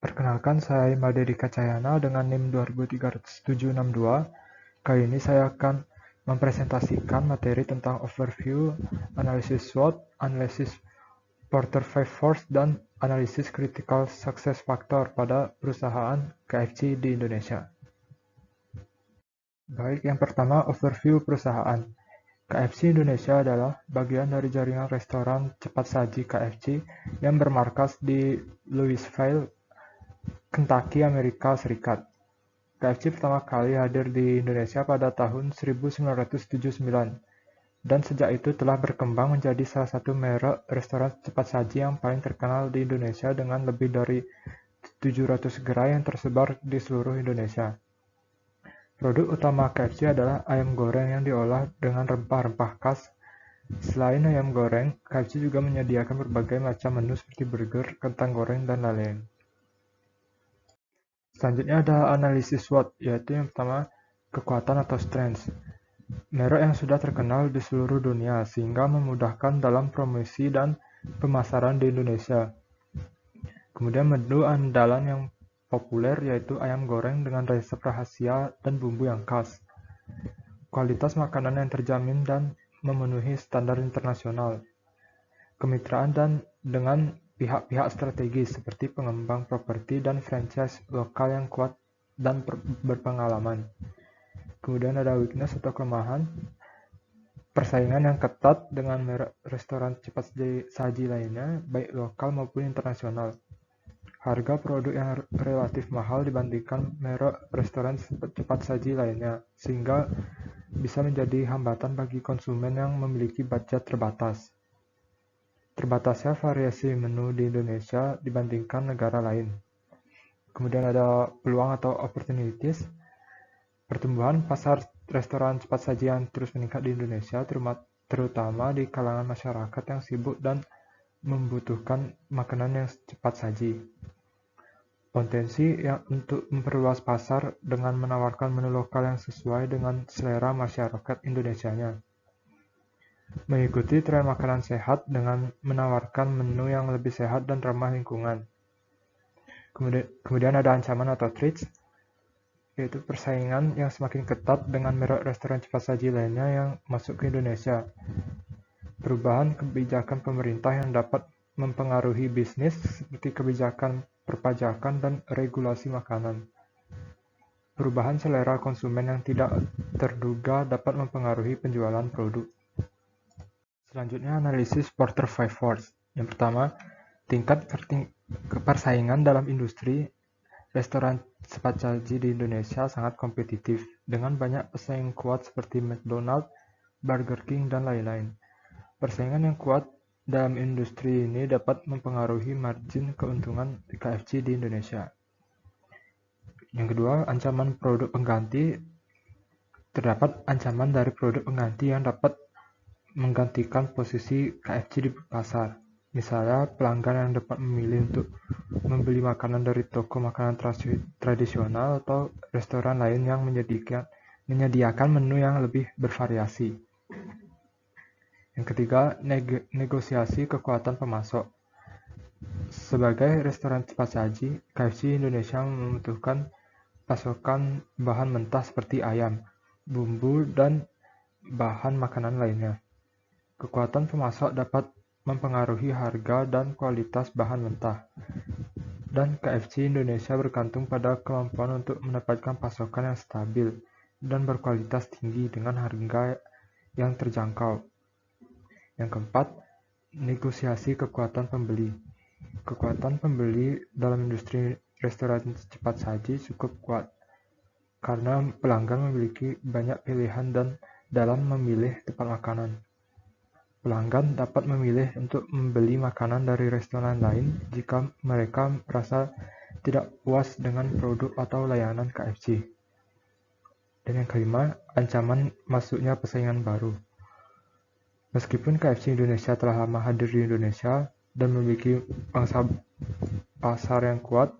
Perkenalkan, saya Madedi Kacayana dengan NIM 23762. Kali ini saya akan mempresentasikan materi tentang overview, analisis SWOT, analisis Porter 5 Force, dan analisis critical success factor pada perusahaan KFC di Indonesia. Baik, yang pertama overview perusahaan. KFC Indonesia adalah bagian dari jaringan restoran cepat saji KFC yang bermarkas di Louisville, Kentucky, Amerika Serikat. KFC pertama kali hadir di Indonesia pada tahun 1979, dan sejak itu telah berkembang menjadi salah satu merek restoran cepat saji yang paling terkenal di Indonesia dengan lebih dari 700 gerai yang tersebar di seluruh Indonesia. Produk utama KFC adalah ayam goreng yang diolah dengan rempah-rempah khas. Selain ayam goreng, KFC juga menyediakan berbagai macam menu seperti burger, kentang goreng, dan lain-lain. Selanjutnya ada analisis SWOT, yaitu yang pertama, kekuatan atau strengths. Merek yang sudah terkenal di seluruh dunia sehingga memudahkan dalam promosi dan pemasaran di Indonesia. Kemudian menu andalan yang populer yaitu ayam goreng dengan resep rahasia dan bumbu yang khas. Kualitas makanan yang terjamin dan memenuhi standar internasional. Kemitraan dengan pihak-pihak strategis seperti pengembang properti dan franchise lokal yang kuat dan berpengalaman. Kemudian ada weakness atau kelemahan, persaingan yang ketat dengan merek restoran cepat saji lainnya, baik lokal maupun internasional. Harga produk yang relatif mahal dibandingkan merek restoran cepat saji lainnya, sehingga bisa menjadi hambatan bagi konsumen yang memiliki budget terbatas. Terbatasnya variasi menu di Indonesia dibandingkan negara lain. Kemudian ada peluang atau opportunities. Pertumbuhan pasar restoran cepat saji yang terus meningkat di Indonesia, terutama di kalangan masyarakat yang sibuk dan membutuhkan makanan yang cepat saji. Potensi yang untuk memperluas pasar dengan menawarkan menu lokal yang sesuai dengan selera masyarakat Indonesianya. Mengikuti tren makanan sehat dengan menawarkan menu yang lebih sehat dan ramah lingkungan. Kemudian ada ancaman atau threats, yaitu persaingan yang semakin ketat dengan merek restoran cepat saji lainnya yang masuk ke Indonesia. Perubahan kebijakan pemerintah yang dapat mempengaruhi bisnis seperti kebijakan perpajakan dan regulasi makanan. Perubahan selera konsumen yang tidak terduga dapat mempengaruhi penjualan produk. Selanjutnya analisis Porter 5 Force. Yang pertama, tingkat persaingan dalam industri restoran cepat saji di Indonesia sangat kompetitif, dengan banyak pesaing kuat seperti McDonald's, Burger King, dan lain-lain. Persaingan yang kuat dalam industri ini dapat mempengaruhi margin keuntungan KFC di Indonesia. Yang kedua, ancaman produk pengganti. Terdapat ancaman dari produk pengganti yang dapat menggantikan posisi KFC di pasar. Misalnya, pelanggan yang dapat memilih untuk membeli makanan dari toko makanan tradisional atau restoran lain yang menyediakan menu yang lebih bervariasi. Yang ketiga, negosiasi kekuatan pemasok. Sebagai restoran cepat saji, KFC Indonesia membutuhkan pasokan bahan mentah seperti ayam, bumbu, dan bahan makanan lainnya. Kekuatan pemasok dapat mempengaruhi harga dan kualitas bahan mentah, dan KFC Indonesia bergantung pada kemampuan untuk mendapatkan pasokan yang stabil dan berkualitas tinggi dengan harga yang terjangkau. Yang keempat, negosiasi kekuatan pembeli. Kekuatan pembeli dalam industri restoran cepat saji cukup kuat, karena pelanggan memiliki banyak pilihan dan dalam memilih tempat makanan. Pelanggan dapat memilih untuk membeli makanan dari restoran lain jika mereka merasa tidak puas dengan produk atau layanan KFC. Dan yang kelima, ancaman masuknya persaingan baru. Meskipun KFC Indonesia telah lama hadir di Indonesia dan memiliki pangsa pasar yang kuat,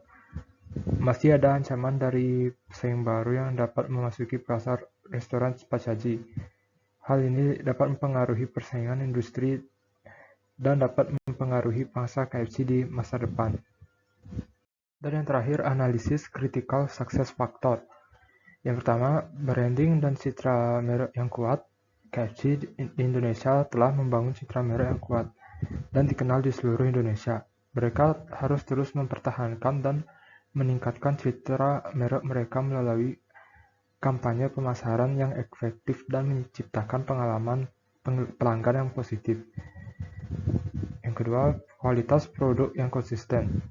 masih ada ancaman dari pesaing baru yang dapat memasuki pasar restoran cepat saji. Hal ini dapat mempengaruhi persaingan industri dan dapat mempengaruhi pangsa KFC di masa depan. Dan yang terakhir, analisis critical success factor. Yang pertama, branding dan citra merek yang kuat. KFC di Indonesia telah membangun citra merek yang kuat dan dikenal di seluruh Indonesia. Mereka harus terus mempertahankan dan meningkatkan citra merek mereka melalui kampanye pemasaran yang efektif dan menciptakan pengalaman pelanggan yang positif. Yang kedua, kualitas produk yang konsisten.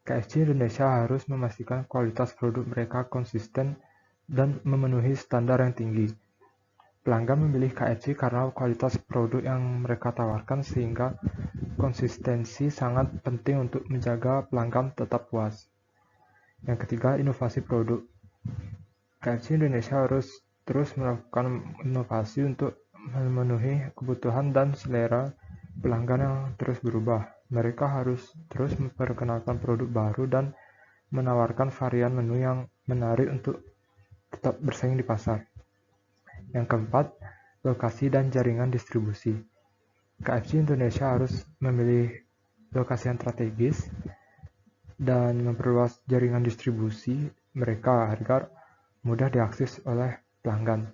KFC Indonesia harus memastikan kualitas produk mereka konsisten dan memenuhi standar yang tinggi. Pelanggan memilih KFC karena kualitas produk yang mereka tawarkan, sehingga konsistensi sangat penting untuk menjaga pelanggan tetap puas. Yang ketiga, inovasi produk. KFC Indonesia harus terus melakukan inovasi untuk memenuhi kebutuhan dan selera pelanggan yang terus berubah. Mereka harus terus memperkenalkan produk baru dan menawarkan varian menu yang menarik untuk tetap bersaing di pasar. Yang keempat, lokasi dan jaringan distribusi. KFC Indonesia harus memilih lokasi yang strategis dan memperluas jaringan distribusi mereka agar mudah diakses oleh pelanggan.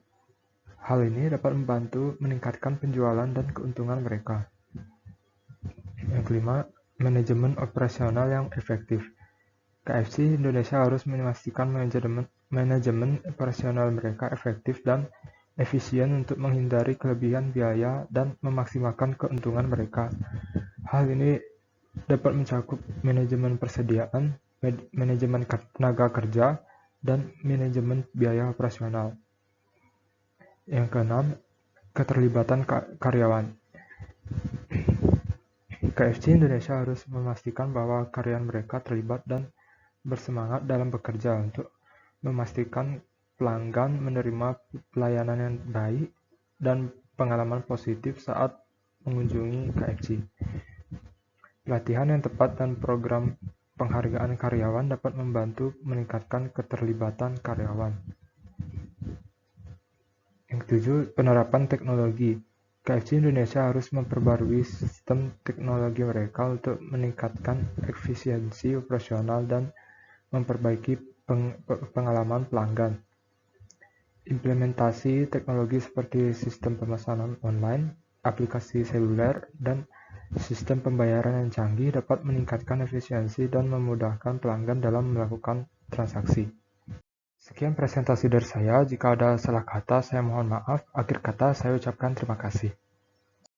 Hal ini dapat membantu meningkatkan penjualan dan keuntungan mereka. Yang kelima, manajemen operasional yang efektif. KFC Indonesia harus memastikan manajemen operasional mereka efektif dan efisien untuk menghindari kelebihan biaya dan memaksimalkan keuntungan mereka. Hal ini dapat mencakup manajemen persediaan, manajemen tenaga kerja, dan manajemen biaya operasional. Yang keenam, keterlibatan karyawan. KFC Indonesia harus memastikan bahwa karyawan mereka terlibat dan bersemangat dalam bekerja untuk memastikan pelanggan menerima pelayanan yang baik dan pengalaman positif saat mengunjungi KFC. Pelatihan yang tepat dan program penghargaan karyawan dapat membantu meningkatkan keterlibatan karyawan. Yang ketujuh, penerapan teknologi. KFC Indonesia harus memperbarui sistem teknologi mereka untuk meningkatkan efisiensi operasional dan memperbaiki pengalaman pelanggan. Implementasi teknologi seperti sistem pemesanan online, aplikasi seluler, dan sistem pembayaran yang canggih dapat meningkatkan efisiensi dan memudahkan pelanggan dalam melakukan transaksi. Sekian presentasi dari saya. Jika ada salah kata, saya mohon maaf. Akhir kata, saya ucapkan terima kasih.